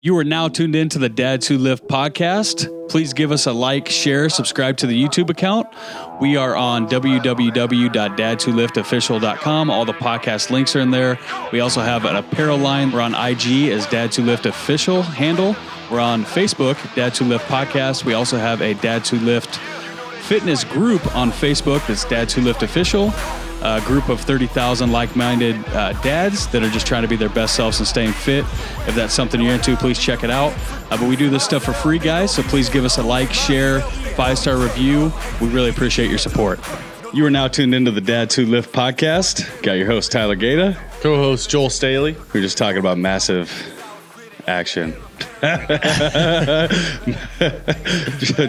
You are now tuned in to the Dads Who Lift podcast. Please give us a like, share, subscribe to the YouTube account. We are on www.dadswholiftofficial.com. All the podcast links are in there. We also have an apparel line. We're on IG as Dads Who Lift Official handle. We're on Facebook, Dads Who Lift Podcast. We also have a Dads Who Lift fitness group on Facebook that's Dads Who Lift Official. A group of 30,000 like-minded dads that are just trying to be their best selves and staying fit. If that's something you're into, please check it out. But we do this stuff for free, guys, so please give us a like, share, 5-star review. We really appreciate your support. You are now tuned into the Dads Who Lift podcast. Got your host, Tyler Gata. Co-host, Joel Staley. We're just talking about massive action.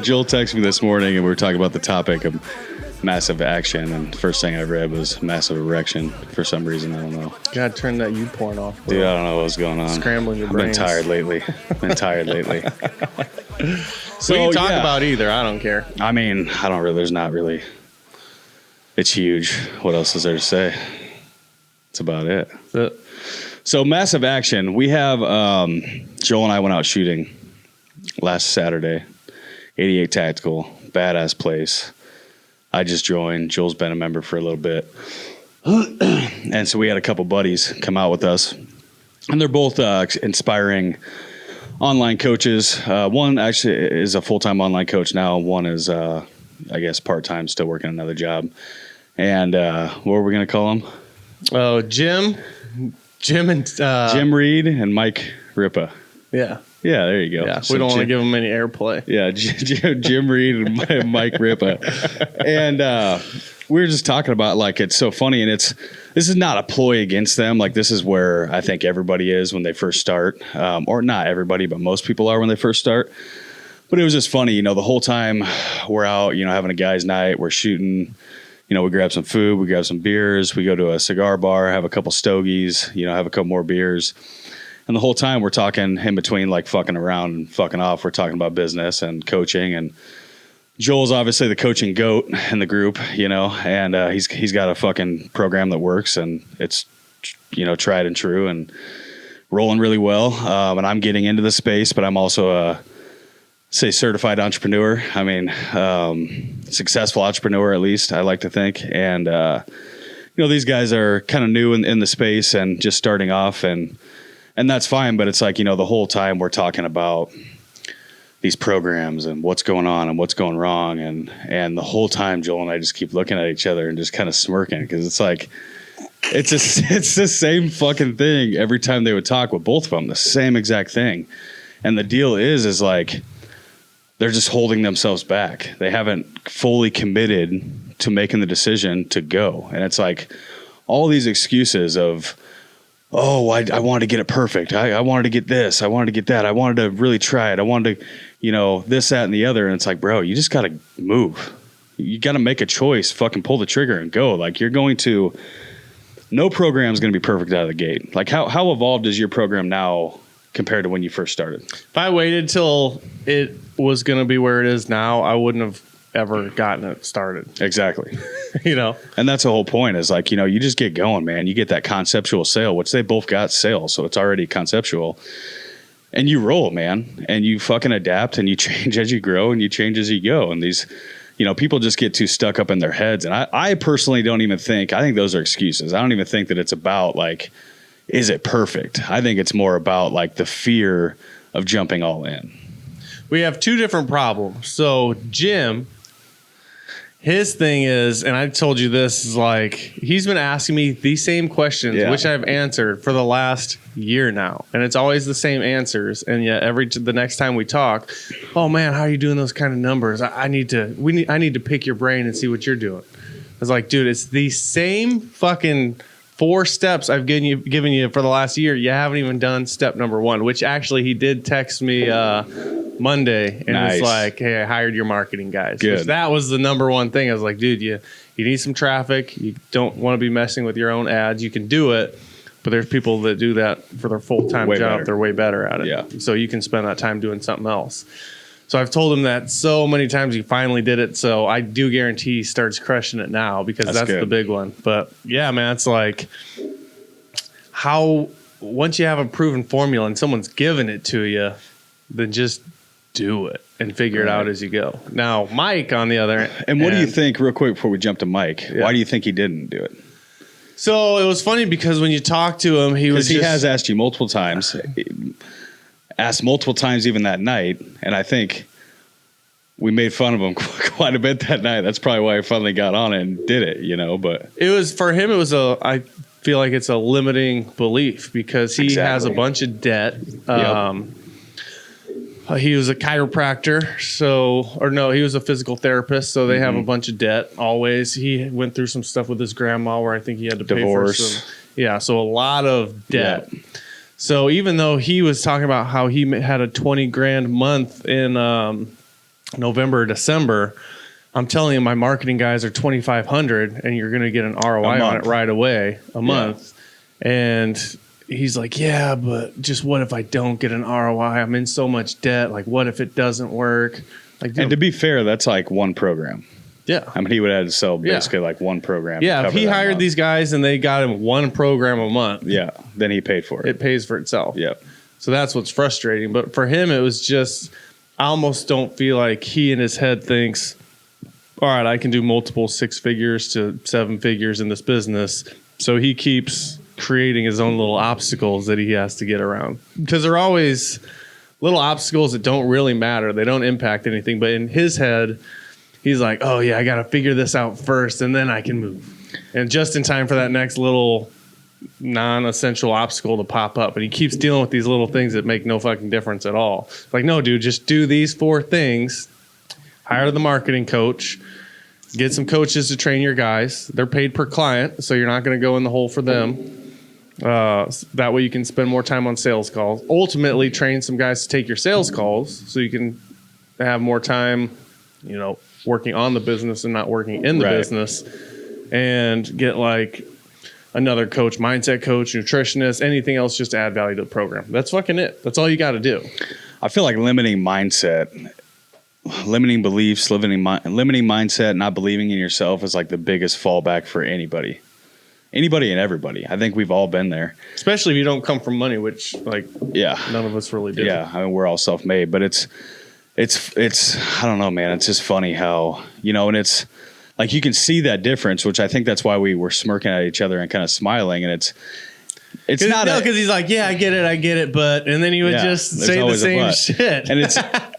Joel texted me this morning, and we were talking about the topic of massive action, and first thing I read was massive erection for some reason. I don't know. Gotta turn that you porn off, bro. Dude, I don't know what's going on. Scrambling your brains. I've been tired lately. So we can talk about either. I don't care. I mean, I don't really. There's not really. It's huge. What else is there to say? That's about it. So massive action. We have Joel and I went out shooting last Saturday. 88 Tactical, badass place. I just joined. Joel's been a member for a little bit. And so we had a couple buddies come out with us. And they're both inspiring online coaches. One actually is a full-time online coach now. One is, I guess, part-time, still working another job. And what were we going to call them? Oh, Jim and... Jim Reed and Mike Ripa. Yeah. Yeah, there you go. Yeah, so we don't want to give them any airplay. Yeah, Jim Reed and Mike Ripa. And we were just talking about, like, it's so funny, and this is not a ploy against them. Like, this is where I think everybody is when they first start. Or not everybody, but most people are when they first start. But it was just funny, the whole time we're out, having a guys' night, we're shooting. We grab some food, we grab some beers, we go to a cigar bar, have a couple stogies, have a couple more beers. And the whole time we're talking in between, like, fucking around and fucking off. We're talking about business and coaching. And Joel's obviously the coaching goat in the group, and he's got a fucking program that works, and it's, tried and true and rolling really well. And I'm getting into the space, but I'm also a certified entrepreneur. I mean, successful entrepreneur, at least I like to think. And, these guys are kind of new in the space and just starting off, and that's fine, but it's like, the whole time we're talking about these programs and what's going on and what's going wrong. And the whole time Joel and I just keep looking at each other and just kind of smirking, because it's like, it's the same fucking thing every time they would talk with both of them, the same exact thing. And the deal is like, they're just holding themselves back. They haven't fully committed to making the decision to go. And it's like all these excuses of, oh, I wanted to get it perfect. I wanted to get this. I wanted to get that. I wanted to really try it. I wanted to, this, that, and the other. And it's like, bro, you just got to move. You got to make a choice, fucking pull the trigger and go. Like, no program is going to be perfect out of the gate. Like, how evolved is your program now compared to when you first started? If I waited till it was going to be where it is now, I wouldn't have ever gotten it started. Exactly. And that's the whole point is, like, you just get going, man. You get that conceptual sale, which they both got sales. So it's already conceptual, and you roll, man, and you fucking adapt, and you change as you grow, and you change as you go. And these, people just get too stuck up in their heads. And I personally don't even think those are excuses. I don't even think that it's about, like, is it perfect? I think it's more about, like, the fear of jumping all in. We have two different problems. So Jim, his thing is, and I told you this, is like, he's been asking me these same questions, which I've answered for the last year now. And it's always the same answers. And yet the next time we talk, oh man, how are you doing those kind of numbers? I need to pick your brain and see what you're doing. I was like, dude, it's the same fucking 4 steps I've given you for the last year. You haven't even done step number 1, which actually he did text me Monday, and it's like, hey, I hired your marketing guys. Good. That was the number one thing. I was like, dude, you need some traffic. You don't want to be messing with your own ads. You can do it, but there's people that do that for their full-time job. Better. They're way better at it. Yeah. So you can spend that time doing something else. So I've told him that so many times. He finally did it. So I do guarantee he starts crushing it now, because that's the big one. But yeah, man, it's like, how once you have a proven formula and someone's giving it to you, then just do it and figure it out as you go. Now, Mike, on the other end. And what do you think, real quick before we jump to Mike, why do you think he didn't do it? So it was funny because when you talk to him, he has asked you multiple times, even that night, and I think we made fun of him quite a bit that night. That's probably why I finally got on it and did it, but it was for him. I feel like it's a limiting belief because he has a bunch of debt. He was a chiropractor, he was a physical therapist, so they have a bunch of debt always. He went through some stuff with his grandma where I think he had to pay for some. Yeah, so a lot of debt. Yeah. So even though he was talking about how he had a 20 grand month in November or December, I'm telling you, my marketing guys are 2,500 and you're going to get an ROI on it right away, a month. And he's like, yeah, but just what if I don't get an ROI? I'm in so much debt. Like, what if it doesn't work? Like, and to be fair, that's like one program. Yeah. I mean, he would have to sell basically like one program. Yeah. If he hired these guys and they got him one program a month. Yeah. Then he paid for it. It pays for itself. Yeah. So that's what's frustrating. But for him, it was just, I almost don't feel like he in his head thinks, all right, I can do multiple 6 figures to 7 figures in this business. So he keeps creating his own little obstacles that he has to get around, because they're always little obstacles that don't really matter. They don't impact anything. But in his head, he's like, oh yeah, I got to figure this out first and then I can move. And just in time for that next little non-essential obstacle to pop up. But he keeps dealing with these little things that make no fucking difference at all. Like, no, dude, just do these 4 things. Hire the marketing coach. Get some coaches to train your guys. They're paid per client, so you're not going to go in the hole for them. That way you can spend more time on sales calls. Ultimately, train some guys to take your sales calls so you can have more time, working on the business and not working in the business. And get like another coach, mindset coach, nutritionist, anything else just to add value to the program. That's fucking it. That's all you got to do. I feel like limiting mindset, limiting beliefs, limiting mindset, not believing in yourself is like the biggest fallback for anybody and everybody. I think we've all been there, especially if you don't come from money, which none of us really do. Yeah. I mean, we're all self-made, but it's, I don't know, man. It's just funny how, and it's like, you can see that difference, which I think that's why we were smirking at each other and kind of smiling. And it's not because he's like, yeah, I get it, but, and then he would just say the same shit. And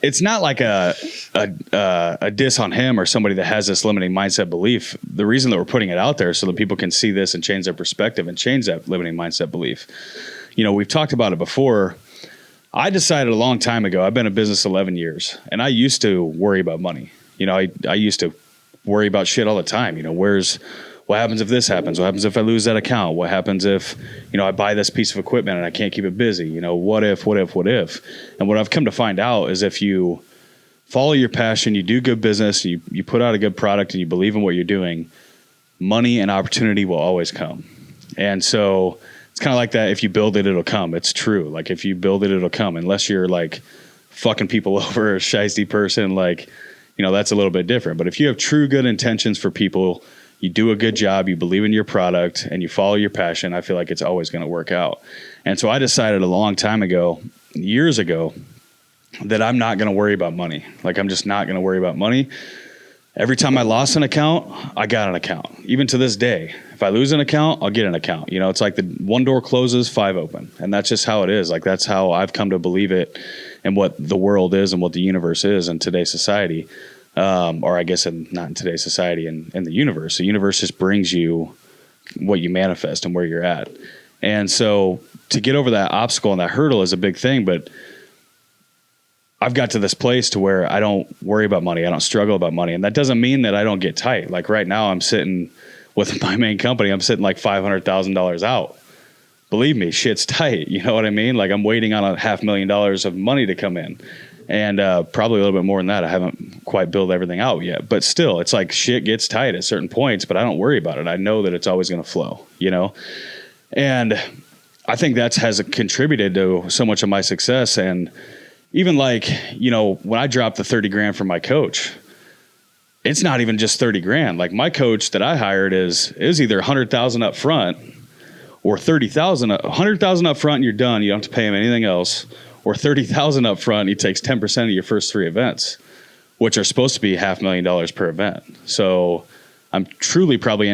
it's not like a diss on him or somebody that has this limiting mindset belief. The reason that we're putting it out there is so that people can see this and change their perspective and change that limiting mindset belief. We've talked about it before. I decided a long time ago, I've been in business 11 years and I used to worry about money. I used to worry about shit all the time. What happens if this happens? What happens if I lose that account? What happens if, I buy this piece of equipment and I can't keep it busy? What if? And what I've come to find out is if you follow your passion, you do good business, you put out a good product and you believe in what you're doing, money and opportunity will always come. And so it's kind of like that. If you build it, it'll come. It's true. Like if you build it, it'll come, unless you're like fucking people over, a shiesty person, that's a little bit different. But if you have true good intentions for people, you do a good job, you believe in your product, and you follow your passion, I feel like it's always going to work out. And so I decided a long time ago, years ago, that I'm not going to worry about money. Like, I'm just not going to worry about money. Every time I lost an account, I got an account. Even to this day, if I lose an account, I'll get an account. It's like the one door closes, 5 open. And that's just how it is. Like, that's how I've come to believe it and what the world is and what the universe is in today's society. Or I guess not in today's society, in the universe. The universe just brings you what you manifest and where you're at. And so to get over that obstacle and that hurdle is a big thing, but I've got to this place to where I don't worry about money. I don't struggle about money. And that doesn't mean that I don't get tight. Like right now I'm sitting with my main company, I'm sitting like $500,000 out. Believe me, shit's tight. You know what I mean? Like I'm waiting on $500,000 of money to come in. And probably a little bit more than that. I haven't quite built everything out yet. But still, it's like shit gets tight at certain points, but I don't worry about it. I know that it's always going to flow, And I think that has contributed to so much of my success. And even like, when I dropped the 30 grand from my coach, it's not even just 30 grand. Like my coach that I hired is either 100,000 up front or 30,000, 100,000 up front and you're done. You don't have to pay him anything else. Or 30,000 up front and he takes 10% of your first 3 events, which are supposed to be $500,000 per event. So I'm truly probably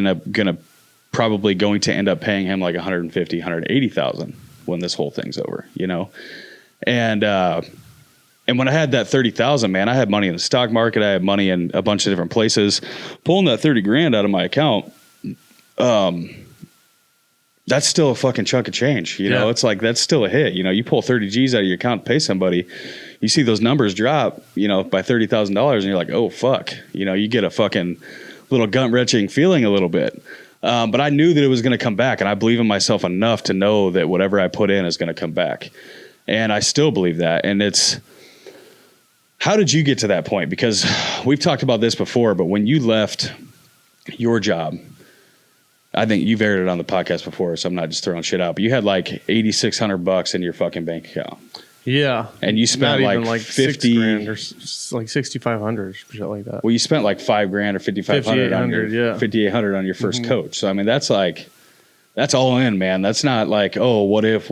going to end up paying him like 150, 180,000 when this whole thing's over, you know? And when I had that 30,000, man, I had money in the stock market. I had money in a bunch of different places. Pulling that 30 grand out of my account, that's still a fucking chunk of change. You know, it's like, that's still a hit. You know, you pull 30 G's out of your account to pay somebody, you see those numbers drop, you know, by $30,000 and you're like, oh, fuck. You know, you get a fucking little gut wrenching feeling a little bit. But I knew that it was going to come back, and I believe in myself enough to know that whatever I put in is going to come back. And I still believe that. And how did you get to that point? Because we've talked about this before, but when you left your job, I think you've aired it on the podcast before, so I'm not just throwing shit out, but you had like $8,600 in your fucking bank account. Yeah. And you spent like 50 grand or like 6,500 or shit like that. Well, you spent like $5,000 or 5,500 on your 5,800 on your first coach. So I mean, that's all in, man. That's not like, oh, what if?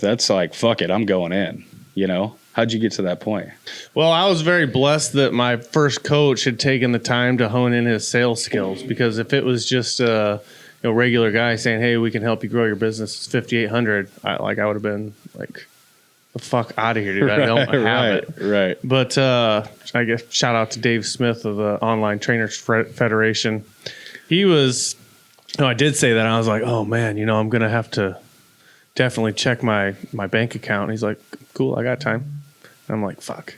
That's like, fuck it, I'm going in, you know? How'd you get to that point? Well, I was very blessed that my first coach had taken the time to hone in his sales skills, because if it was just a regular guy saying, hey, we can help you grow your business, it's 5,800, I would have been like, the fuck out of here, dude. I don't have it. Right. But I guess shout out to Dave Smith of the Online Trainers Federation. He was, I did say that. I was like, oh man, I'm going to have to definitely check my bank account. And he's like, cool, I got time. And I'm like, fuck.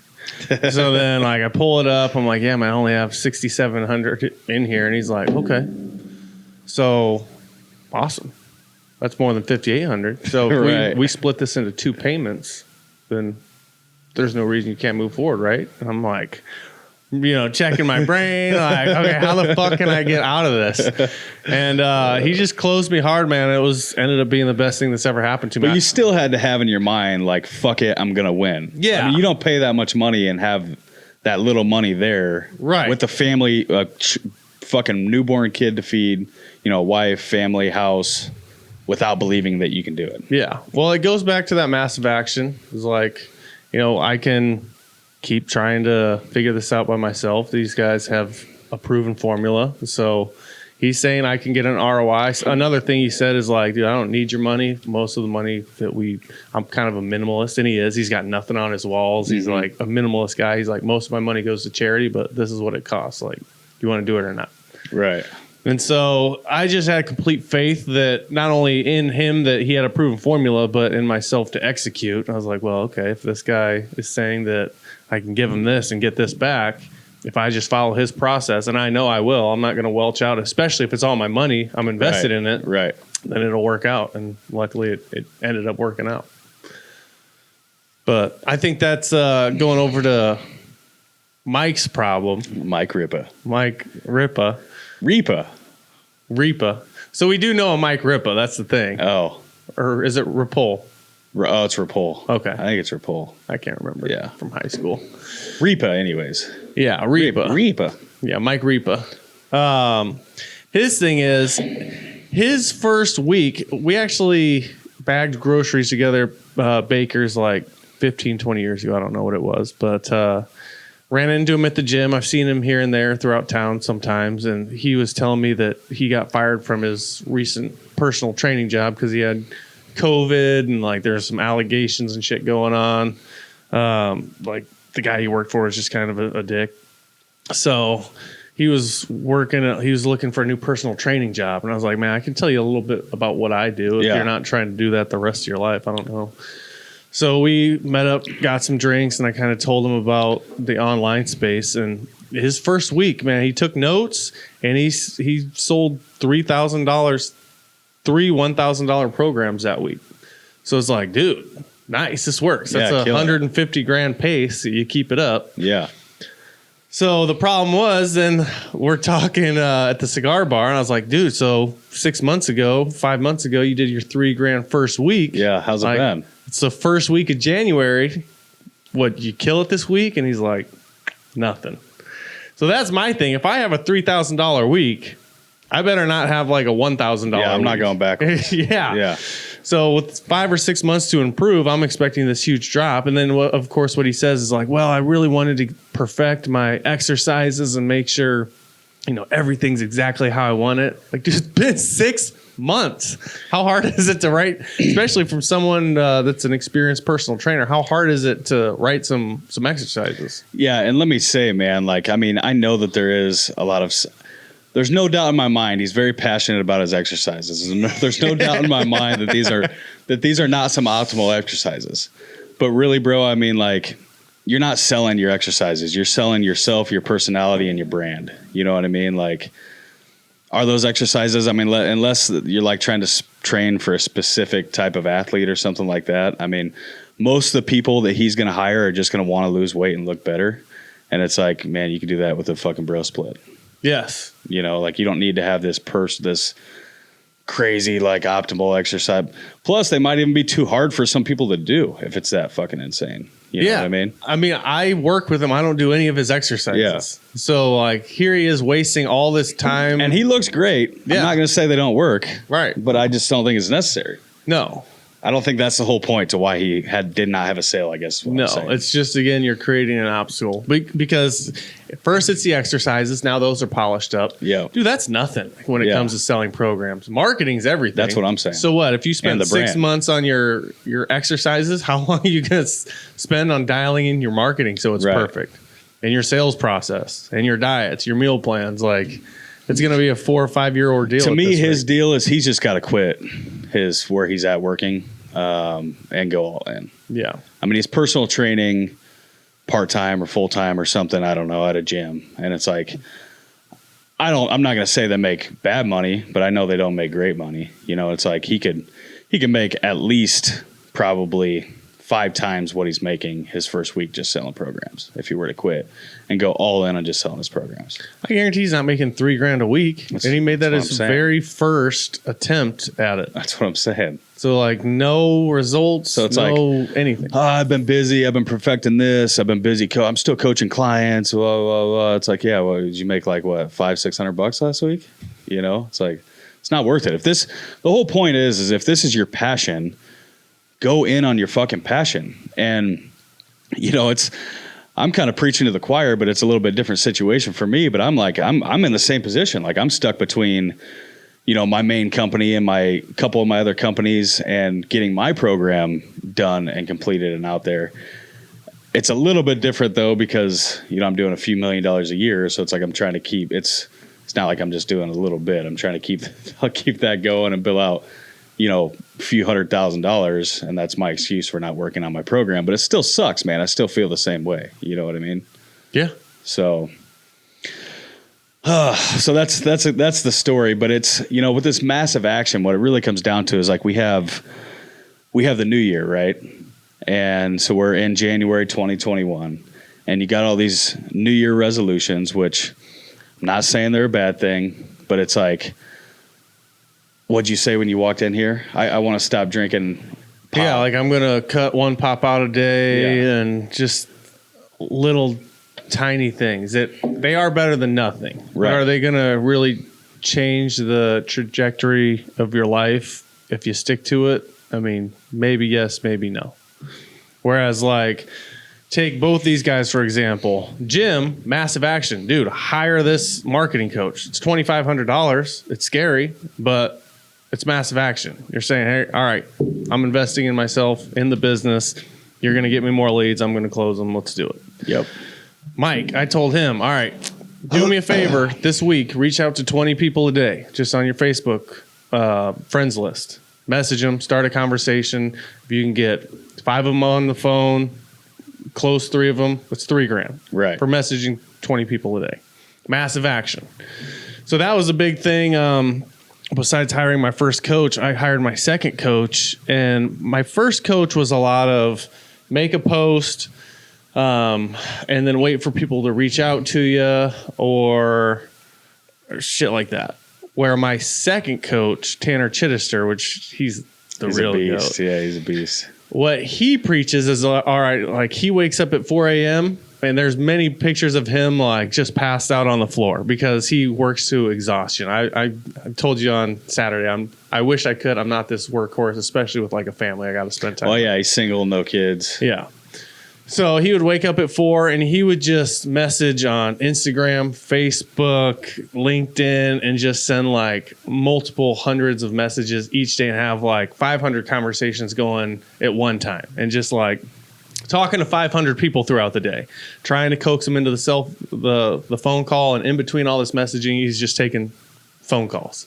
So then like I pull it up. I'm like, yeah, man, I only have 6,700 in here. And he's like, okay. So awesome. That's more than 5,800. So if we split this into 2 payments, then there's no reason you can't move forward, right? And I'm like, checking my brain, like, okay, how the fuck can I get out of this? And he just closed me hard, man. It ended up being the best thing that's ever happened to me. But you still had to have in your mind, like, fuck it, I'm gonna win. Yeah. I mean, you don't pay that much money and have that little money there, right? With the family, fucking newborn kid to feed, wife, family, house, without believing that you can do it. Yeah. Well, it goes back to that massive action. It's like, I can keep trying to figure this out by myself. These guys have a proven formula. So he's saying I can get an ROI. Another thing he said is like, dude, I don't need your money. Most of the money that I'm kind of a minimalist, and he is. He's got nothing on his walls. He's like a minimalist guy. He's like, most of my money goes to charity, but this is what it costs. Like, you want to do it or not? Right. And so I just had complete faith that not only in him that he had a proven formula, but in myself to execute. I was like, well, okay, if this guy is saying that I can give him this and get this back, if I just follow his process, and I know I will, I'm not going to welch out, especially if it's all my money, I'm invested in it, right? Then it'll work out. And luckily it ended up working out. But I think that's going over to Mike's problem. Mike Ripa. Ripa. So we do know a Mike Ripa. That's the thing. Oh. Or is it Rapol? Oh, it's Rapol. Okay. I think it's Rapol. I can't remember. Yeah. From high school. Ripa, anyways. Yeah, Ripa. Yeah, Mike Ripa. His thing is, his first week, we actually bagged groceries together, bakers, like 15, 20 years ago. I don't know what it was, but ran into him at the gym. I've seen him here and there throughout town sometimes, and he was telling me that he got fired from his recent personal training job because he had COVID and like there's some allegations and shit going on. Like the guy he worked for was just kind of a dick. So he was looking for a new personal training job, and I was like, man, I can tell you a little bit about what I do if you're not trying to do that the rest of your life. I don't know. So we met up, got some drinks, and I kind of told him about the online space. And his first week, man, he took notes, and he sold three $1,000 programs that week. So it's like, dude, nice, this works. That's a 150 grand pace. You keep it up. Yeah. So the problem was, then we're talking at the cigar bar, and I was like, dude, so 5 months ago, you did your $3,000 first week. Yeah, how's it been? It's the first week of January. What, you kill it this week? And he's like, nothing. So that's my thing. If I have a $3,000 week, I better not have like a $1,000. Yeah, I'm not going back. Yeah. So with 5 or 6 months to improve, I'm expecting this huge drop. And then, of course, what he says is like, well, I really wanted to perfect my exercises and make sure, everything's exactly how I want it. Like, dude, it's been 6 months. How hard is it to write, especially from someone that's an experienced personal trainer? How hard is it to write some exercises? Yeah, and let me say, man, like, I mean, I know that there's no doubt in my mind he's very passionate about his exercises. And there's no doubt in my mind that these are not some optimal exercises. But really, bro, I mean, like, you're not selling your exercises. You're selling yourself, your personality, and your brand. You know what I mean? Like, are those exercises, I mean, unless you're like trying to train for a specific type of athlete or something like that, I mean, most of the people that he's going to hire are just going to want to lose weight and look better. And it's like, man, you can do that with a fucking bro split. Yes. Like, you don't need to have this crazy, like, optimal exercise. Plus, they might even be too hard for some people to do if it's that fucking insane. You know what I mean? I mean, I work with him. I don't do any of his exercises. Yeah. So, like, here he is wasting all this time. And he looks great. Yeah. I'm not going to say they don't work. Right. But I just don't think it's necessary. No. I don't think that's the whole point to why he did not have a sale, I guess. No, it's just, again, you're creating an obstacle. Because first it's the exercises. Now those are polished up. Yeah. Dude, that's nothing when it comes to selling programs. Marketing's everything. That's what I'm saying. So what? If you spend 6 months on your exercises, how long are you going to spend on dialing in your marketing so it's perfect? And your sales process and your diets, your meal plans, like... It's going to be a 4 or 5 year ordeal. To me, his deal is he's just got to quit where he's at working and go all in. Yeah. I mean, he's personal training part-time or full-time or something, I don't know, at a gym. And it's like, I'm not going to say they make bad money, but I know they don't make great money. It's like he can make at least probably 5 times what he's making his first week just selling programs if he were to quit and go all in on just selling his programs. I guarantee he's not making $3,000 a week. And he made that his very first attempt at it. That's what I'm saying. So, like, no results, so it's anything. I've been busy. I've been perfecting this. I've been busy. I'm still coaching clients. It's like, yeah, well, did you make like what, $500-600 last week? It's like, it's not worth it. The whole point is if this is your passion, go in on your fucking passion. And, I'm kind of preaching to the choir, but it's a little bit different situation for me. But I'm like, I'm in the same position. Like, I'm stuck between, my main company and my couple of my other companies and getting my program done and completed and out there. It's a little bit different though, because, I'm doing a few $1 million a year. So it's like, I'm trying to keep, it's not like I'm just doing a little bit. I'm trying to keep that going and bill out, a few $100,000, and that's my excuse for not working on my program. But it still sucks, man. I still feel the same way. You know what I mean? Yeah. So that's the story. But it's, with this massive action, what it really comes down to is like we have the new year, right? And so we're in January 2021, and you got all these New Year resolutions, which I'm not saying they're a bad thing, but it's like, what'd you say when you walked in here? I want to stop drinking pop. Yeah, like I'm going to cut 1 pop out a day and just little tiny things that they are better than nothing. Right. But are they going to really change the trajectory of your life if you stick to it? I mean, maybe yes, maybe no. Whereas like take both these guys, for example, Jim, massive action, dude, hire this marketing coach. It's $2,500. It's scary, but it's massive action. You're saying, hey, all right, I'm investing in myself, in the business. You're going to get me more leads. I'm going to close them. Let's do it. Yep. Mike, I told him, all right, do me a favor this week. Reach out to 20 people a day, just on your Facebook friends list. Message them, start a conversation. If you can get 5 of them on the phone, close 3 of them, it's $3,000. Right. For messaging 20 people a day. Massive action. So that was a big thing. Besides hiring my first coach, I hired my second coach. And my first coach was a lot of make a post and then wait for people to reach out to you or shit like that. Where my second coach, Tanner Chittister, which he's a real beast. Goat. Yeah, he's a beast. What he preaches is, all right, like he wakes up at 4 a.m. And there's many pictures of him like just passed out on the floor because he works to exhaustion. I told you on Saturday, I wish I could. I'm not this workhorse, especially with like a family. I got to spend time. Oh yeah, he's single, no kids. Yeah. So he would wake up at 4 and he would just message on Instagram, Facebook, LinkedIn, and just send like multiple hundreds of messages each day and have like 500 conversations going at one time. And just like talking to 500 people throughout the day, trying to coax them into the phone call. And in between all this messaging, he's just taking phone calls.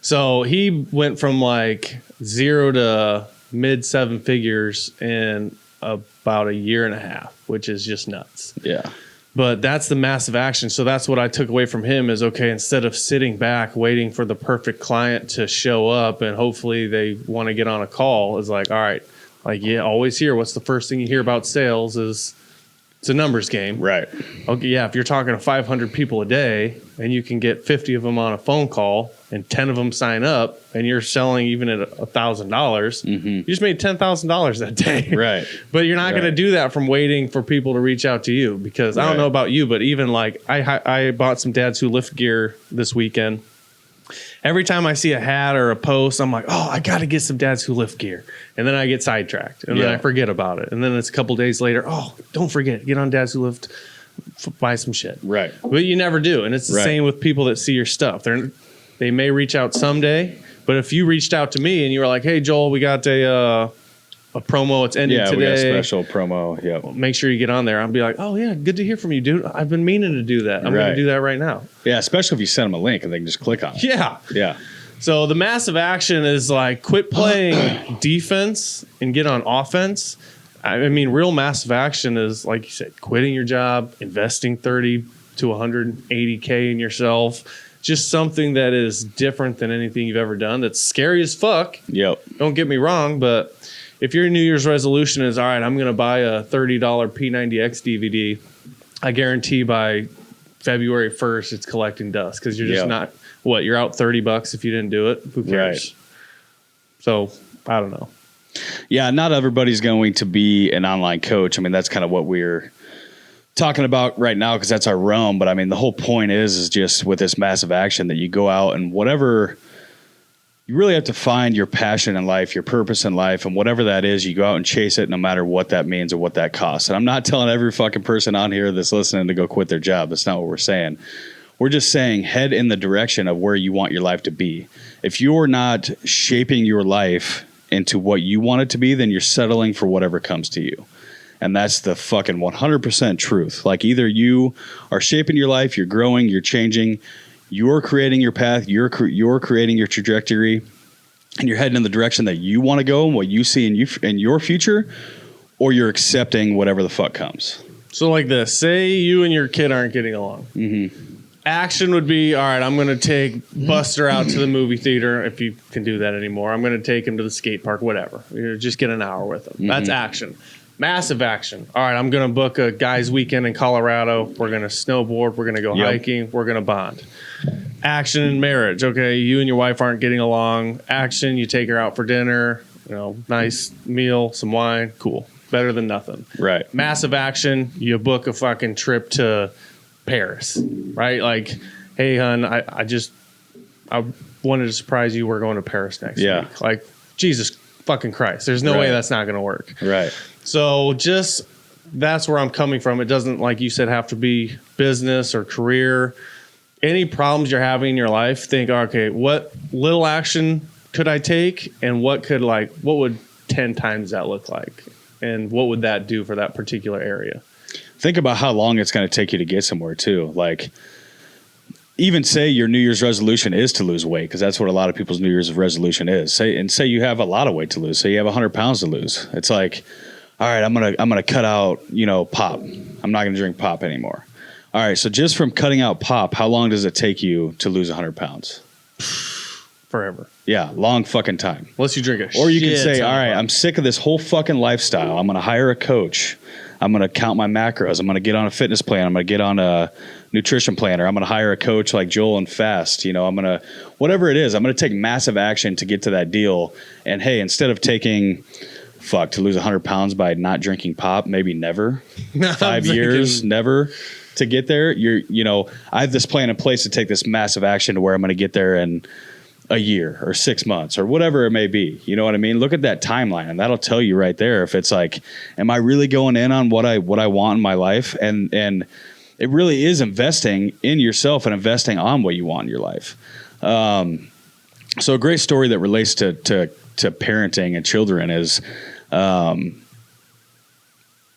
So he went from like 0 to mid 7 figures in about a year and a half, which is just nuts. Yeah. But that's the massive action. So that's what I took away from him is, okay, instead of sitting back waiting for the perfect client to show up and hopefully they want to get on a call, is like, all right, like, yeah, always hear what's the first thing you hear about sales is it's a numbers game. Right. Okay, yeah, if you're talking to 500 people a day and you can get 50 of them on a phone call and 10 of them sign up and you're selling even at $1,000, you just made $10,000 that day. Right. But you're not going to do that from waiting for people to reach out to you because I don't know about you, but even like I bought some Dads Who Lift gear this weekend. Every time I see a hat or a post, I'm like, oh, I got to get some Dads Who Lift gear. And then I get sidetracked and then I forget about it. And then it's a couple days later, oh, don't forget, get on Dads Who Lift, buy some shit. Right. But you never do. And it's the same with people that see your stuff. They may reach out someday, but if you reached out to me and you were like, hey, Joel, we got a promo. It's ending today. We got a special promo. Yeah. Make sure you get on there. I'll be like, oh, yeah, good to hear from you, dude. I've been meaning to do that. I'm going to do that right now. Yeah, especially if you send them a link and they can just click on it. Yeah. Yeah. So the massive action is like quit playing defense and get on offense. I mean, real massive action is, like you said, quitting your job, investing 30 to 180K in yourself. Just something that is different than anything you've ever done. That's scary as fuck. Yep. Don't get me wrong, but if your New Year's resolution is, all right, I'm going to buy a $30 P90X DVD, I guarantee by February 1st it's collecting dust because you're just not, you're out $30 if you didn't do it. Who cares? Right. So, I don't know. Yeah, not everybody's going to be an online coach. I mean, that's kind of what we're talking about right now because that's our realm. But I mean, the whole point is just with this massive action that you go out and whatever, you really have to find your passion in life, your purpose in life, and whatever that is, you go out and chase it no matter what that means or what that costs. And I'm not telling every fucking person on here that's listening to go quit their job. That's not what we're saying. We're just saying head in the direction of where you want your life to be. If you're not shaping your life into what you want it to be, then you're settling for whatever comes to you. And that's the fucking 100% truth. Like either you are shaping your life, you're growing, you're changing, you're creating your path, you're creating your trajectory, and you're heading in the direction that you want to go and what you see in your future, or you're accepting whatever the fuck comes. So like this, say you and your kid aren't getting along. Mm-hmm. Action would be, all right, I'm going to take Buster out to the movie theater, if you can do that anymore. I'm going to take him to the skate park, whatever. Just get an hour with him. Mm-hmm. That's action. Massive action. All right, I'm going to book a guy's weekend in Colorado. We're going to snowboard. We're going to go hiking. We're going to bond. Action in marriage. Okay, you and your wife aren't getting along. Action, you take her out for dinner. Nice meal, some wine. Cool. Better than nothing. Right. Massive action, you book a fucking trip to Paris. Right? Like, hey, hon, I wanted to surprise you. We're going to Paris next week. Like, Jesus fucking Christ. There's no way that's not going to work. Right. So that's where I'm coming from. It doesn't, like you said, have to be business or career. Any problems you're having in your life, think, okay, what little action could I take? And what would 10 times that look like? And what would that do for that particular area? Think about how long it's going to take you to get somewhere too. Like, even say your New Year's resolution is to lose weight, because that's what a lot of people's New Year's resolution is. Say you have a lot of weight to lose. Say you have 100 pounds to lose. It's like, all right, I'm gonna cut out pop. I'm not gonna drink pop anymore. All right, so just from cutting out pop, how long does it take you to lose 100 pounds? Forever. Yeah, long fucking time. Unless you drink or you can say, all right, I'm sick of this whole fucking lifestyle. I'm gonna hire a coach. I'm gonna count my macros. I'm gonna get on a fitness plan. I'm gonna get on a nutrition planner. I'm going to hire a coach like Joel and fast. I'm going to, whatever it is, I'm going to take massive action to get to that deal. And hey, instead of taking fuck, to lose 100 pounds by not drinking pop, maybe never. 5 years, never to get there. I have this plan in place to take this massive action to where I'm going to get there in a year or 6 months or whatever it may be. You know what I mean? Look at that timeline, and that'll tell you right there if it's like, am I really going in on what I want in my life? And it really is investing in yourself and investing on what you want in your life. So a great story that relates to parenting and children is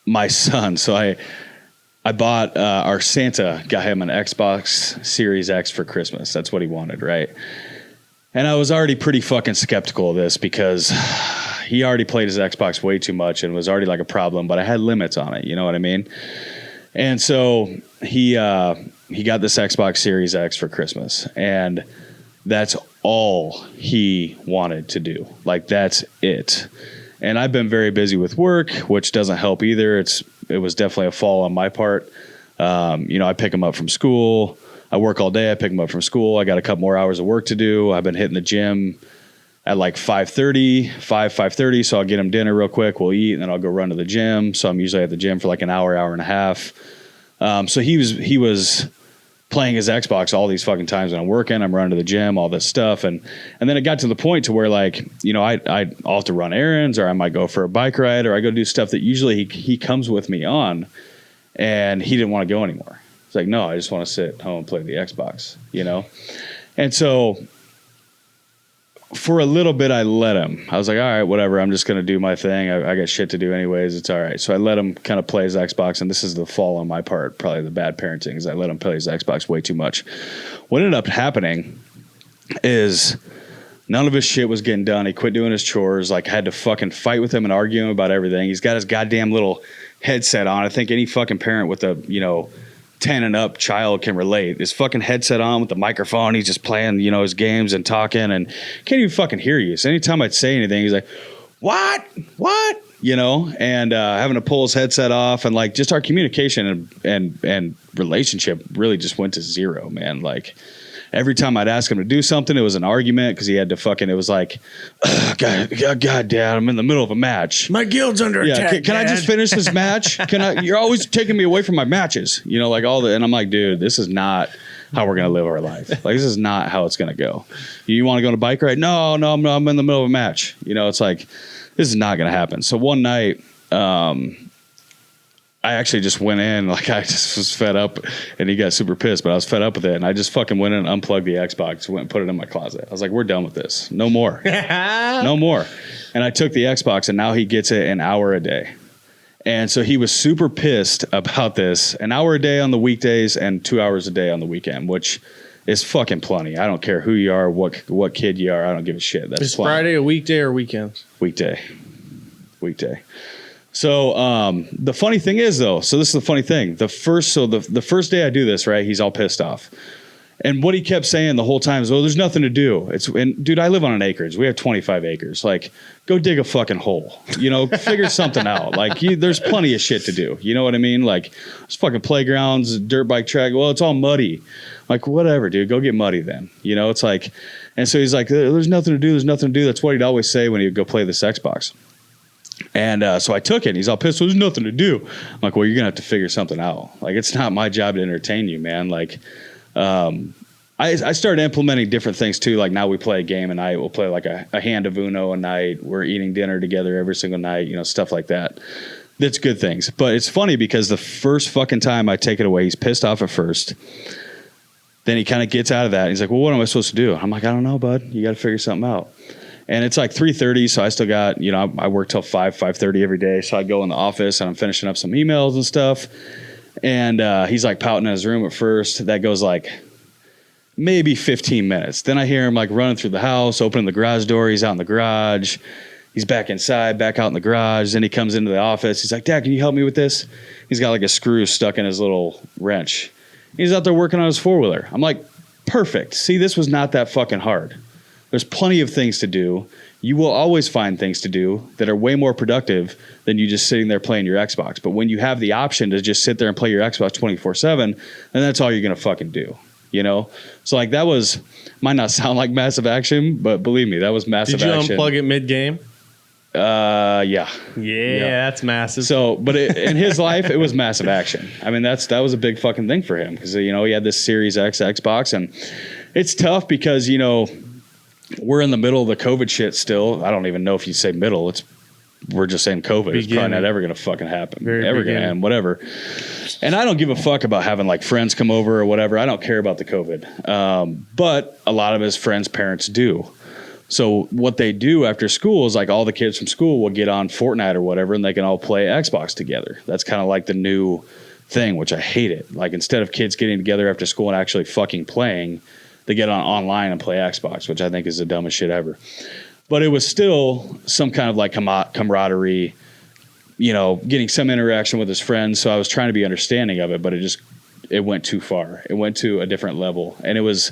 my son. So I bought our Santa got him an Xbox Series X for Christmas. That's what he wanted, right? And I was already pretty fucking skeptical of this because he already played his Xbox way too much and was already like a problem, but I had limits on it. You know what I mean? And so he got this Xbox Series X for Christmas, and that's all he wanted to do. Like, that's it. And I've been very busy with work, which doesn't help either. It was definitely a fall on my part. I pick him up from school. I work all day. I pick him up from school. I got a couple more hours of work to do. I've been hitting the gym at like 5:30. So I'll get him dinner real quick. We'll eat, and then I'll go run to the gym. So I'm usually at the gym for like an hour and a half. So he was playing his Xbox all these fucking times when I'm working. I'm running to the gym, all this stuff. And then it got to the point to where, like, I'll have to run errands, or I might go for a bike ride, or I go do stuff that usually he comes with me on, and he didn't want to go anymore. It's like, no, I just want to sit at home and play the Xbox, And so for a little bit, I let him. I was like, all right, whatever. I'm just going to do my thing. I got shit to do anyways. It's all right. So I let him kind of play his Xbox, and this is the fall on my part, probably the bad parenting, is I let him play his Xbox way too much. What ended up happening is none of his shit was getting done. He quit doing his chores. Like, I had to fucking fight with him and argue him about everything. He's got his goddamn little headset on. I think any fucking parent with a, 10 and up child can relate. His fucking headset on with the microphone. He's just playing, his games and talking, and can't even fucking hear you. So anytime I'd say anything, he's like, what? And having to pull his headset off, and like just our communication and relationship really just went to zero, man. Like, every time I'd ask him to do something, it was an argument because he had to fucking, it was like, God, Dad, I'm in the middle of a match. My guild's under attack. Can I just finish this match? You're always taking me away from my matches, like and I'm like, dude, this is not how we're going to live our life. Like, this is not how it's going to go. You want to go on a bike ride? No, I'm in the middle of a match. It's like, this is not going to happen. So one night, I actually just went in, like, I just was fed up, and he got super pissed, but I was fed up with it, and I just fucking went in and unplugged the Xbox, went and put it in my closet. I was like, we're done with this. No more. No more. And I took the Xbox, and now he gets it an hour a day. And so he was super pissed about this, an hour a day on the weekdays and 2 hours a day on the weekend, which is fucking plenty. I don't care who you are, what kid you are. I don't give a shit. That's Is Friday a weekday or weekends? Weekday. So the funny thing is, though, so this is the funny thing. The first day I do this, right, he's all pissed off. And what he kept saying the whole time is, oh, there's nothing to do. And dude, I live on an acreage. We have 25 acres. Like, go dig a fucking hole. Figure something out. Like, there's plenty of shit to do. You know what I mean? Like, there's fucking playgrounds, dirt bike track. Well, it's all muddy. Like, whatever, dude. Go get muddy then. It's like, and so he's like, there's nothing to do. There's nothing to do. That's what he'd always say when he'd go play this Xbox. And so I took it, and he's all pissed. Well, there's nothing to do. I'm like, well, you're going to have to figure something out. Like, it's not my job to entertain you, man. Like, I started implementing different things, too. Like, now we play a game a night. We'll play like a hand of Uno a night. We're eating dinner together every single night, stuff like that. That's good things. But it's funny because the first fucking time I take it away, he's pissed off at first. Then he kind of gets out of that. He's like, well, what am I supposed to do? I'm like, I don't know, bud. You got to figure something out. And it's like 3:30, so I still got, I work till 5:30 every day. So I go in the office, and I'm finishing up some emails and stuff. And he's like pouting in his room at first. That goes like maybe 15 minutes. Then I hear him like running through the house, opening the garage door. He's out in the garage. He's back inside, back out in the garage. Then he comes into the office. He's like, Dad, can you help me with this? He's got like a screw stuck in his little wrench. He's out there working on his four-wheeler. I'm like, perfect. See, this was not that fucking hard. There's plenty of things to do. You will always find things to do that are way more productive than you just sitting there playing your Xbox. But when you have the option to just sit there and play your Xbox 24/7, then that's all you're going to fucking do, So like that might not sound like massive action, but believe me, that was massive action. Did you unplug it mid-game? Yeah. That's massive. So, but in his life, it was massive action. I mean, that was a big fucking thing for him because, he had this Series X Xbox, and it's tough because, we're in the middle of the COVID shit still. I don't even know if you say middle. We're just saying COVID. It's probably not ever going to fucking happen. Ever going to end, whatever. And I don't give a fuck about having like friends come over or whatever. I don't care about the COVID. But a lot of his friends' parents do. So what they do after school is like all the kids from school will get on Fortnite or whatever, and they can all play Xbox together. That's kind of like the new thing, which I hate it. Like instead of kids getting together after school and actually fucking playing, they get on online and play Xbox, which I think is the dumbest shit ever. But it was still some kind of like camaraderie, getting some interaction with his friends. So I was trying to be understanding of it, but it went too far. It went to a different level, and it was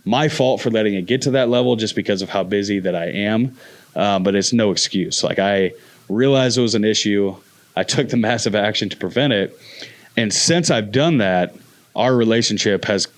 my fault for letting it get to that level just because of how busy that I am. But it's no excuse. Like I realized it was an issue. I took the massive action to prevent it. And since I've done that, our relationship has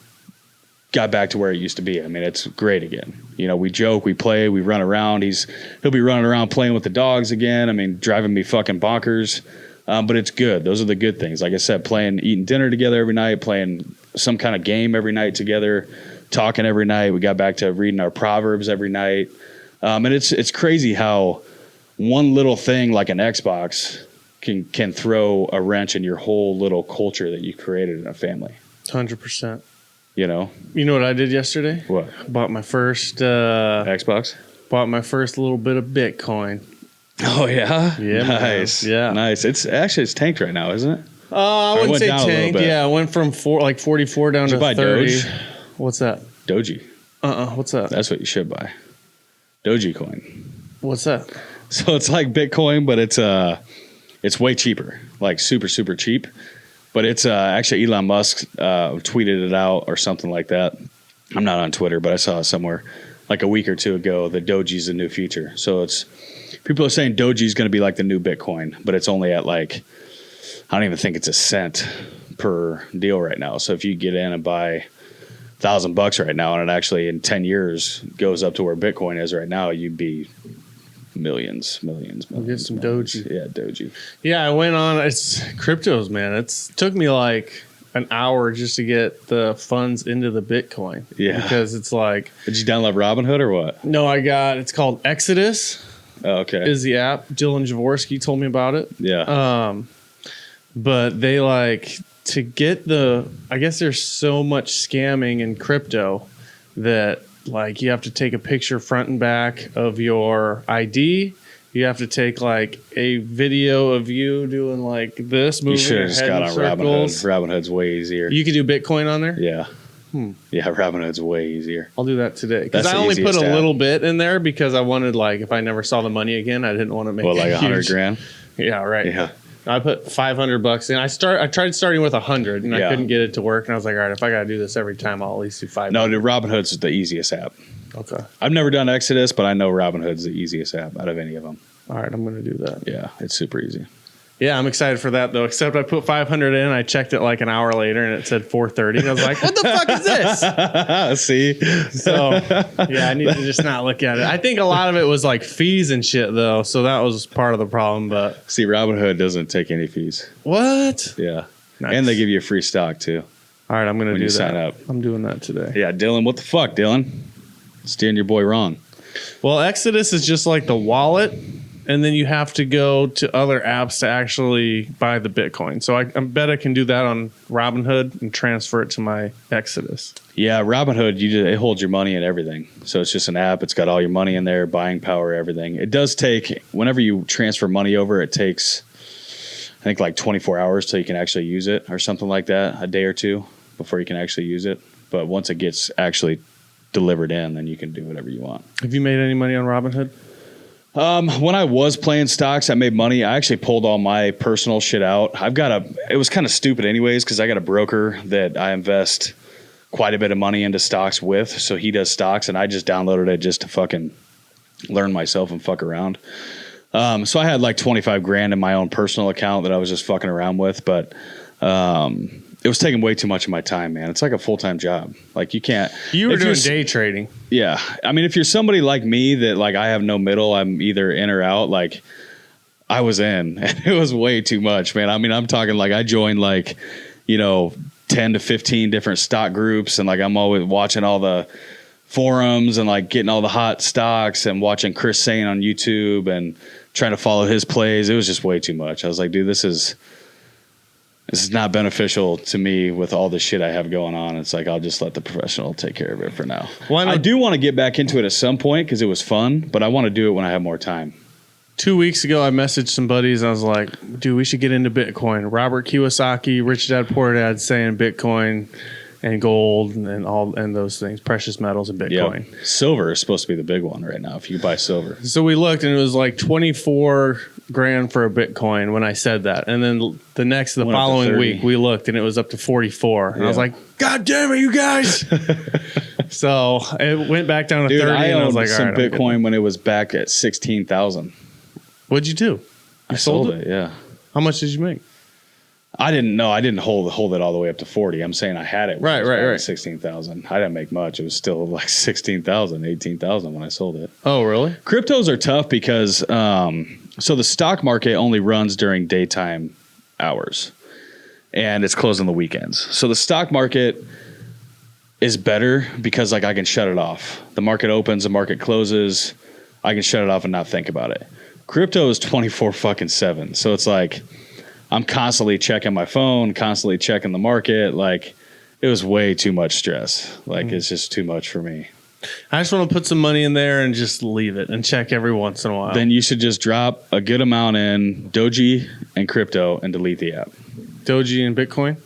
got back to where it used to be. I mean, it's great again. We joke, we play, we run around. He'll be running around playing with the dogs again. I mean, driving me fucking bonkers. But it's good. Those are the good things. Like I said, eating dinner together every night, playing some kind of game every night together, talking every night. We got back to reading our Proverbs every night. And it's crazy how one little thing like an Xbox can throw a wrench in your whole little culture that you created in a family. 100%. You know what I did yesterday? What? Bought my first Xbox. Bought my first little bit of Bitcoin. Oh yeah, yeah, nice, man. Yeah, nice. It's tanked right now, isn't it? I wouldn't say tanked. Yeah, it went from 44 down to 30. Doge? What's that? Doji. What's that? That's what you should buy. Doji coin. What's that? So it's like Bitcoin, but it's way cheaper, like super super cheap. But it's actually Elon Musk tweeted it out or something like that. I'm not on Twitter, but I saw it somewhere like a week or two ago that Doji's the new future. So people are saying Doji's going to be like the new Bitcoin, but it's only at like, I don't even think it's a cent per deal right now. So if you get in and buy $1,000 right now, and it actually in 10 years goes up to where Bitcoin is right now, you'd be millions. I'll get some Doji. Yeah, Doji. Yeah, I went on. It's cryptos, man. It took me like an hour just to get the funds into the Bitcoin. Yeah, because it's like. Did you download Robinhood or what? No, it's called Exodus. Oh, okay. Is the app. Dylan Jaworski told me about it. Yeah. But they to get I guess there's so much scamming in crypto that you have to take a picture front and back of your ID. You have to take a video of you doing this, moving. You should have just got on Robinhood. Robinhood's way easier. You can do Bitcoin on there? Yeah. Yeah, Robinhood's way easier. I'll do that today. Because I only put a little bit in there because I wanted, if I never saw the money again, I didn't want to make it like $100,000? Yeah, right. Yeah. I put $500 in. I tried starting with 100 and I couldn't get it to work. And I was like, all right, if I got to do this every time, I'll at least do 500. No, dude, Robinhood's the easiest app. Okay. I've never done Exodus, but I know Robinhood's the easiest app out of any of them. All right, I'm going to do that. Yeah, it's super easy. Yeah, I'm excited for that, though, except I put 500 in. I checked it an hour later, and it said 430. And I was like, what the fuck is this? See? So, yeah, I need to just not look at it. I think a lot of it was fees and shit, though, so that was part of the problem. But see, Robinhood doesn't take any fees. What? Yeah. Nice. And they give you a free stock, too. All right, I'm going to do that. Sign up. I'm doing that today. Yeah, Dylan, what the fuck, Dylan? Steering your boy wrong. Well, Exodus is just like the wallet. And then you have to go to other apps to actually buy the Bitcoin. So I bet I can do that on Robinhood and transfer it to my Exodus. Yeah, Robinhood, it holds your money and everything. So it's just an app. It's got all your money in there, buying power, everything. It does take, whenever you transfer money over, it takes, I think 24 hours till you can actually use it or something like that, a day or two before you can actually use it. But once it gets actually delivered in, then you can do whatever you want. Have you made any money on Robinhood? When I was playing stocks, I made money. I actually pulled all my personal shit out. It was kind of stupid anyways, because I got a broker that I invest quite a bit of money into stocks with. So he does stocks, and I just downloaded it just to fucking learn myself and fuck around. So I had $25,000 in my own personal account that I was just fucking around with. But it was taking way too much of my time, man. It's like a full-time job. Like you can't. You were doing day trading. Yeah. I mean, if you're somebody like me that like I have no middle, I'm either in or out. Like I was in, and it was way too much, man. I mean, I'm talking like I joined like, 10 to 15 different stock groups, and like I'm always watching all the forums and like getting all the hot stocks and watching Chris Sane on YouTube and trying to follow his plays. It was just way too much. I was like, dude, this is not beneficial to me with all the shit I have going on. It's like, I'll just let the professional take care of it for now. I do want to get back into it at some point because it was fun, but I want to do it when I have more time. 2 weeks ago, I messaged some buddies. I was like, dude, we should get into Bitcoin. Robert Kiyosaki, Rich Dad Poor Dad saying Bitcoin and gold and those things, precious metals and Bitcoin. Yep. Silver is supposed to be the big one right now if you buy silver. So we looked and it was like 24 grand for a Bitcoin when I said that. And then the following week we looked and it was up to 44. And I was like, God damn it, you guys. So it went back down to 30. I and I was like, some all right, Bitcoin when it was back at 16,000. What'd you do? I sold it. Yeah. How much did you make? I didn't know. I didn't hold it all the way up to 40. I'm saying I had it. Right. 16,000. I didn't make much. It was still like 16,000, 18,000 when I sold it. Oh, really? Cryptos are tough because so the stock market only runs during daytime hours, and it's closed on the weekends. So the stock market is better because like I can shut it off. The market opens, the market closes. I can shut it off and not think about it. Crypto is 24/7. So it's like I'm constantly checking my phone, constantly checking the market. Like it was way too much stress. Like it's just too much for me. I just want to put some money in there and just leave it and check every once in a while. Then you should just drop a good amount in Doji and crypto and delete the app. Doji and Bitcoin?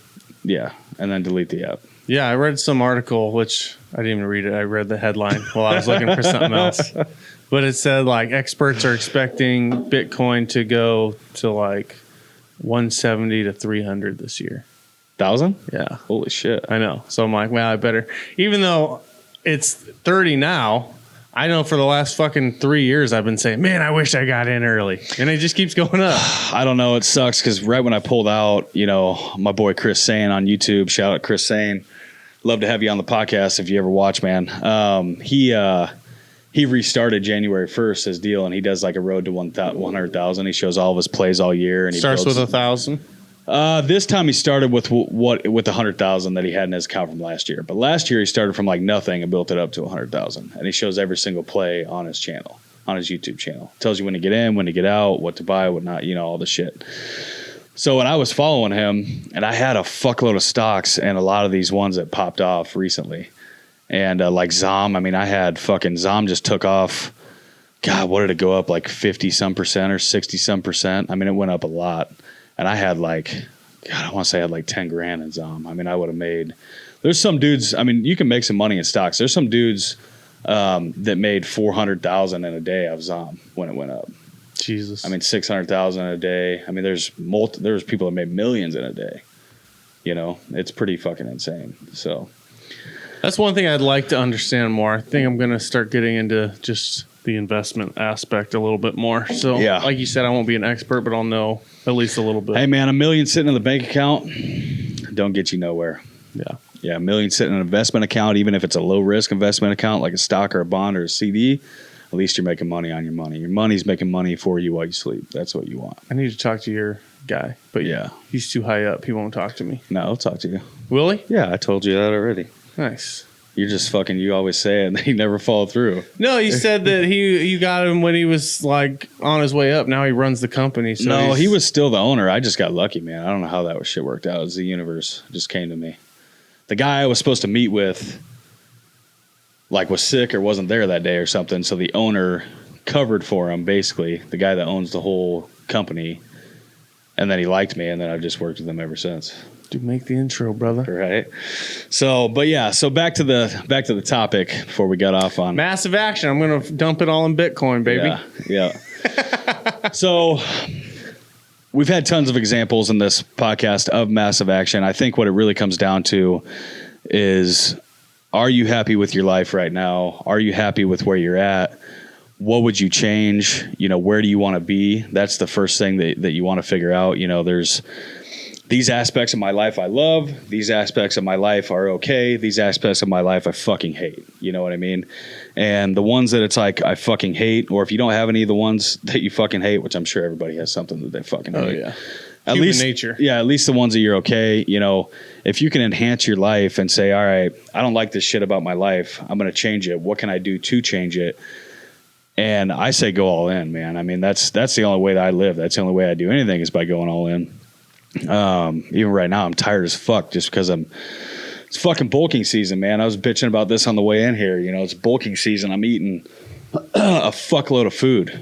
Yeah. And then delete the app. Yeah. I read some article, which I didn't even read it. I read the headline while I was looking for something else. But it said like experts are expecting Bitcoin to go to like 170 to 300 this year. 1,000? Yeah. Holy shit. I know. So I'm like, well, I better, even though it's 30 now, I know for the last fucking 3 years I've been saying, man, I wish I got in early. And it just keeps going up. I don't know. It sucks because right when I pulled out, my boy Chris Sane on YouTube, shout out Chris Sane. Love to have you on the podcast if you ever watch, man. He restarted January 1st his deal, and he does like a road to 100,000. He shows all of his plays all year, and he starts with 1,000. This time he started with 100,000 that he had in his account from last year. But last year he started from like nothing and built it up to 100,000. And he shows every single play on his channel, on his YouTube channel. Tells you when to get in, when to get out, what to buy, what not, all the shit. So when I was following him, and I had a fuckload of stocks and a lot of these ones that popped off recently. And like Zom, I mean, I had fucking Zom just took off. God, what did it go up? Like 50 some percent or 60 some percent? I mean, it went up a lot. And I had like, God, I want to say I had like 10 grand in Zom. I mean, I would have made, there's some dudes, I mean, you can make some money in stocks. There's some dudes that made 400,000 in a day of Zom when it went up. Jesus. I mean, 600,000 a day. I mean, there's people that made millions in a day. It's pretty fucking insane. So that's one thing I'd like to understand more. I think I'm going to start getting into just the investment aspect a little bit more. So, yeah. Like you said, I won't be an expert, but I'll know at least a little bit. Hey, man, $1 million sitting in the bank account don't get you nowhere. Yeah. Yeah, $1 million sitting in an investment account, even if it's a low-risk investment account like a stock or a bond or a CD, at least you're making money on your money. Your money's making money for you while you sleep. That's what you want. I need to talk to your guy, but yeah, he's too high up. He won't talk to me. No, I'll talk to you. Will he? Yeah, I told you that already. Nice. You're just fucking, you always say it and he never followed through. No, you said that you got him when he was like on his way up. Now he runs the company. So no, he was still the owner. I just got lucky, man. I don't know how that shit worked out. It was the universe. It just came to me. The guy I was supposed to meet with like was sick or wasn't there that day or something. So the owner covered for him, basically, the guy that owns the whole company. And then he liked me, and then I've just worked with him ever since. Dude, make the intro, brother. Right. So, but yeah, so back to the topic before we got off on massive action. I'm going to dump it all in Bitcoin, baby. Yeah. So we've had tons of examples in this podcast of massive action. I think what it really comes down to is, are you happy with your life right now? Are you happy with where you're at? What would you the where do you want to be? That's the first thing that you want to figure out. There's these aspects of my life I love. These aspects of my life are okay. These aspects of my life I fucking hate. You know what I mean? And the ones that it's like I fucking hate, or if you don't have any of the ones that you fucking hate, which I'm sure everybody has something that they fucking hate. Yeah. At Human least nature. Yeah, at least the ones that you're okay. You know, if you can enhance your life and say, all right, I don't like this shit about my life. I'm going to change it. What can I do to change it? And I say go all in, man. I mean, that's the only way that I live. That's the only way I do anything is by going all in. Even right now, I'm tired as fuck just because it's fucking bulking season, man. I was bitching about this on the way in here. You know, it's bulking season. I'm eating a fuckload of food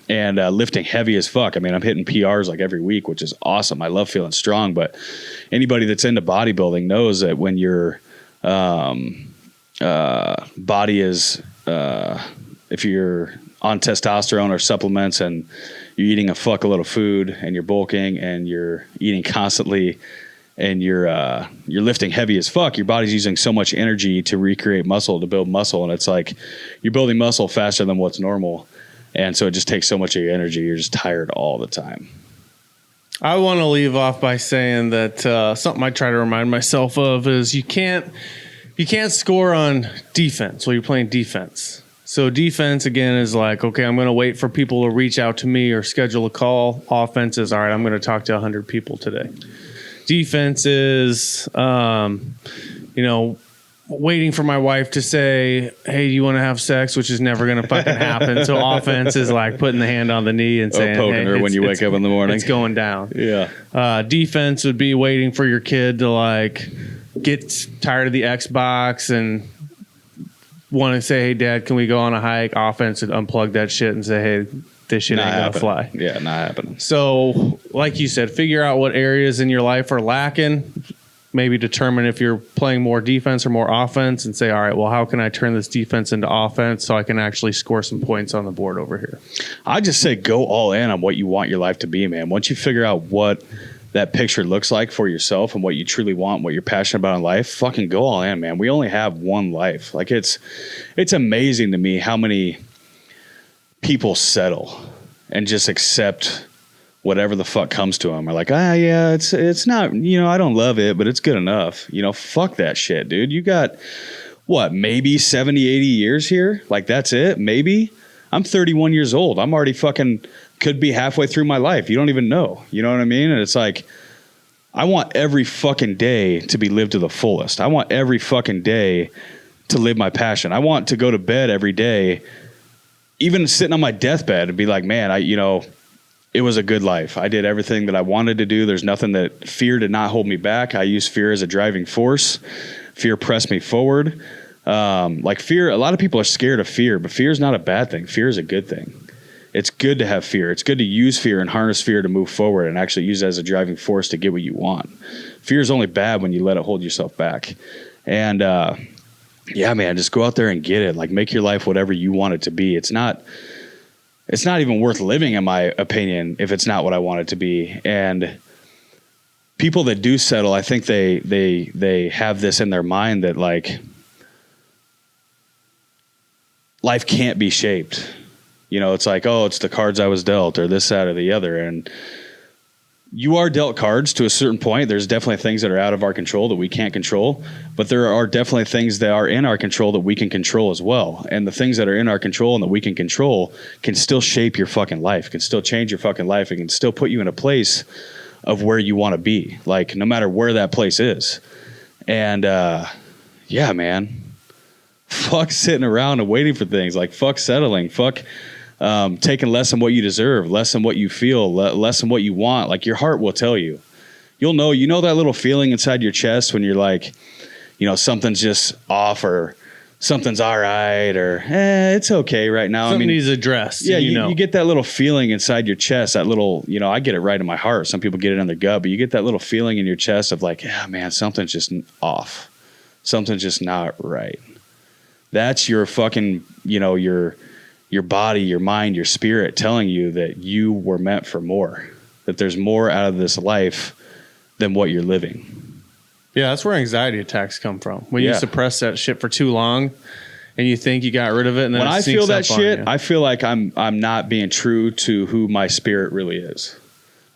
and lifting heavy as fuck. I mean, I'm hitting PRs like every week, which is awesome. I love feeling strong, but anybody that's into bodybuilding knows that when your body is, if you're on testosterone or supplements and you're eating a fuckload of food and you're bulking and you're eating constantly and you're lifting heavy as fuck, your body's using so much energy to recreate muscle, to build muscle. And it's like you're building muscle faster than what's normal. And so it just takes so much of your energy. You're just tired all the time. I want to leave off by saying that something I try to remind myself of is you can't score on defense while you're playing defense. So defense, again, is like, okay, I'm going to wait for people to reach out to me or schedule a call. Offense is, all right, I'm going to talk to 100 people today. Defense is, waiting for my wife to say, hey, do you want to have sex? Which is never going to fucking happen. So offense is like putting the hand on the knee and saying, poking her when you wake up in the morning. It's going down. Yeah. Defense would be waiting for your kid to like get tired of the Xbox and want to say, hey, Dad, can we go on a hike? Offense would unplug that shit and say, hey, this shit ain't going to fly. Yeah, not happening. So, like you said, figure out what areas in your life are lacking. Maybe determine if you're playing more defense or more offense and say, all right, well, how can I turn this defense into offense so I can actually score some points on the board over here? I just say go all in on what you want your life to be, man. Once you figure out what that picture looks like for yourself and what you truly want, what you're passionate about in life, fucking go all in, man. We only have one life. Like it's amazing to me how many people settle and just accept whatever the fuck comes to them. Are like, yeah, it's not, I don't love it, but it's good enough. Fuck that shit, dude. You got what, maybe 70, 80 years here? Like that's it? Maybe? I'm 31 years old. I'm already fucking could be halfway through my life. You don't even know. You know what I mean? And it's like, I want every fucking day to be lived to the fullest. I want every fucking day to live my passion. I want to go to bed every day, even sitting on my deathbed and be like, man, it was a good life. I did everything that I wanted to do. There's nothing that fear did not hold me back. I used fear as a driving force. Fear pressed me forward. Like fear, a lot of people are scared of fear, but fear is not a bad thing. Fear is a good thing. It's good to have fear. It's good to use fear and harness fear to move forward and actually use it as a driving force to get what you want. Fear is only bad when you let it hold yourself back. And yeah, man, just go out there and get it. Like make your life whatever you want it to be. It's not even worth living, in my opinion, if it's not what I want it to be. And people that do settle, I think they have this in their mind that like life can't be shaped. It's like, oh, it's the cards I was dealt or this, that, or the other. And you are dealt cards to a certain point. There's definitely things that are out of our control that we can't control, but there are definitely things that are in our control that we can control as well. And the things that are in our control and that we can control can still shape your fucking life, can still change your fucking life. It can still put you in a place of where you want to be, like no matter where that place is. And yeah, man, fuck sitting around and waiting for things. Like fuck settling, fuck taking less than what you deserve, less than what you feel, less than what you want. Like your heart will tell you. You'll know that little feeling inside your chest when you're like, something's just off or something's all right or it's okay right now. Something needs addressed. Yeah, you get that little feeling inside your chest, that little, I get it right in my heart. Some people get it in their gut, but you get that little feeling in your chest of like, yeah, man, something's just off. Something's just not right. That's your fucking, your body, your mind, your spirit telling you that you were meant for more, that there's more out of this life than what you're living. Yeah, that's where anxiety attacks come from. When you suppress that shit for too long and you think you got rid of it. And then when I feel that shit, I feel like I'm not being true to who my spirit really is.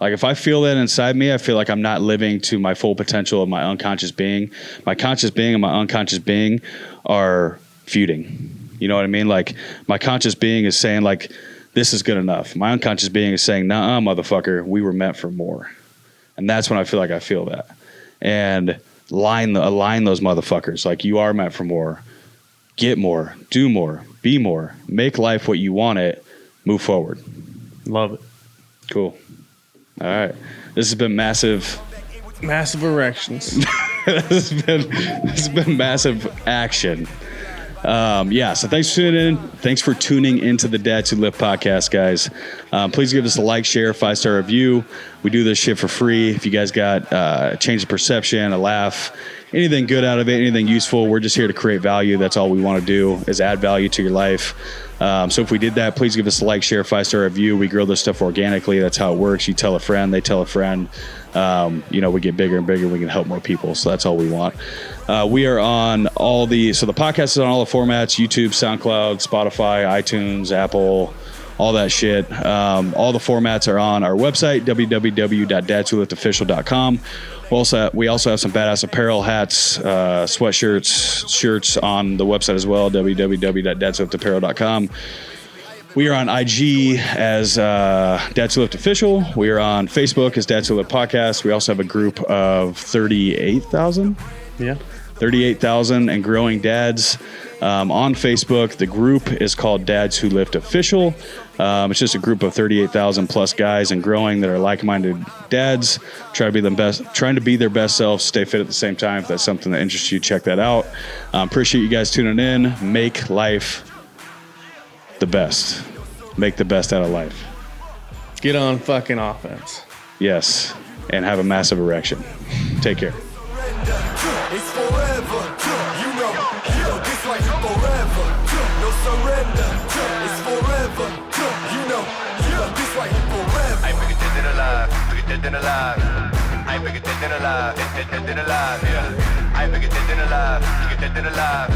Like if I feel that inside me, I feel like I'm not living to my full potential of my unconscious being. My conscious being and my unconscious being are feuding. You know what I mean? Like my conscious being is saying like, this is good enough. My unconscious being is saying, nah, motherfucker, we were meant for more. And that's when I feel like I feel that. And align those motherfuckers. Like you are meant for more. Get more. Do more. Be more. Make life what you want it. Move forward. Love it. Cool. All right. This has been massive. Massive erections. This has been massive action. So thanks for tuning in. Thanks for tuning into the Dads Who Lift podcast, guys. Please give us a like, share, 5-star review. We do this shit for free. If you guys got a change of perception, a laugh, anything good out of it, anything useful, we're just here to create value. That's all we want to do is add value to your life. So if we did that, please give us a like, share, 5-star review. We grow this stuff organically. That's how it works. You tell a friend, they tell a friend. We get bigger and bigger. We can help more people. So that's all we want. We are on the podcast is on all the formats: YouTube, SoundCloud, Spotify, iTunes, Apple, all that shit. All the formats are on our website, www.dadswholiftofficial.com. We also have some badass apparel, hats, sweatshirts, shirts on the website as well, www.dadswholiftapparel.com. We are on IG as Dads Who Lift Official. We are on Facebook as Dads Who Lift Podcast. We also have a group of 38,000. Yeah. 38,000 and growing dads on Facebook. The group is called Dads Who Lift Official. It's just a group of 38,000 plus guys and growing that are like-minded dads, trying to be their best selves, stay fit at the same time. If that's something that interests you, check that out. Appreciate you guys tuning in. Make life the best. Make the best out of life. Get on fucking offense. Yes. And have a massive erection. Take care. It's forever, this life forever, no surrender. It's forever, this life forever. I bigger dead than alive, bigger dead than alive. I bigger dead than alive, dead than alive. Yeah, I bigger dead than alive, bigger dead than alive.